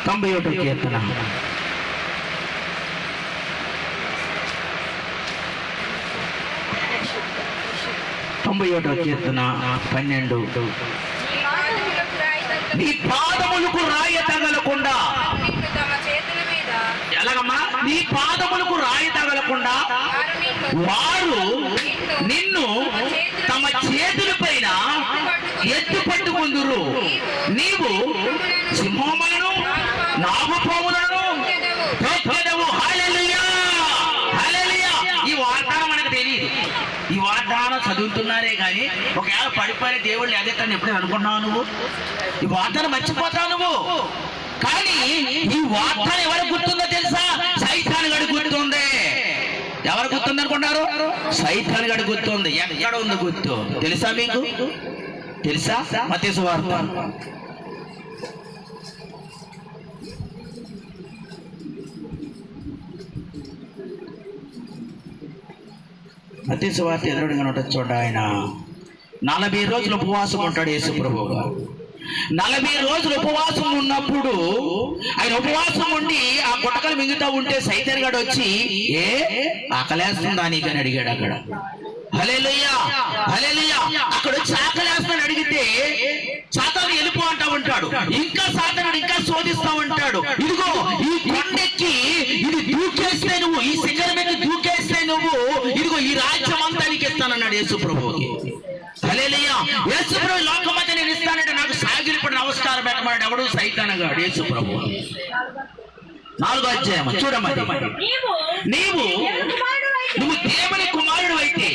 91వ కీర్తన 91వ కీర్తన 12. నీ పాదములకు రాయి తగలకుండా, ఎలాగమ్మా? నీ పాదములకు రాయి తగలకుండా వారు నిన్ను తమ చేతుల పైన ఎత్తు పట్టుకుందురు. నీవు సింహములను నాగుపాములను తొక్కెదవు. హల్లెలూయా, హల్లెలూయా. ఈ వాగ్దానం మనకు తెలియదు. ఈ వాగ్దానం చదువుతున్నారే కానీ ఒకవేళ పడిపోయిన దేవుళ్ళు అదే తను ఎప్పుడైనా అనుకున్నావు నువ్వు? ఈ వాగ్దానం మర్చిపోతావు నువ్వు. కానీ ఈ వాగ్దానం ఎవరికి గుర్తుందో తెలుసా? సైతాను గడి గుర్తుంది. ఎవరు గుర్తుంది అనుకున్నారు? సైతాను గడి గుర్తుంది. ఎక్కడ ఉంది గుర్తు తెలుసా మీకు? తెలుసా? మత్తయి సువార్త 22గా ఉంటుంది చూడండి. ఆయన 40 రోజులు ఉపవాసం ఉంటాడు యేసు ప్రభువు గారు. 40 రోజులు ఉపవాసం ఉన్నప్పుడు ఆయన ఉపవాసం ఉండి ఆ గుట్టకలు మింగుతూ ఉంటే సైతాను గాడు వచ్చి ఆకలేస్తుందా నీకని అడిగాడు. అక్కడ హల్లెలూయా, హల్లెలూయా. అక్కడ వచ్చి ఆకలేస్తుందని అడిగితే సాతాను వెళ్ళిపో అంటా ఉంటాడు. ఇంకా సాతానుడు ఇంకా శోధిస్తా ఉంటాడు. ఇదిగో ఈ కొండెక్కి ఇది దూకేస్తే నువ్వు, ఈ శిఖరం ఎక్కి దూకేస్తే నువ్వు, ఇదిగో ఈ రాజ్యం అంతా నీకు ఇస్తానన్నాడు యేసు ప్రభువుకి. హల్లెలూయా. యేసు ప్రభు లోకమంతా నేను ఇస్తానంటే నాకు సాగిలిపడి నమస్కారం పెట్టమన్నాడు. ఎవడు? సైతాను గాడు యేసు ప్రభు. 4వ అధ్యాయం చూడమని. నీవు దేవుని కుమారుడు అయితే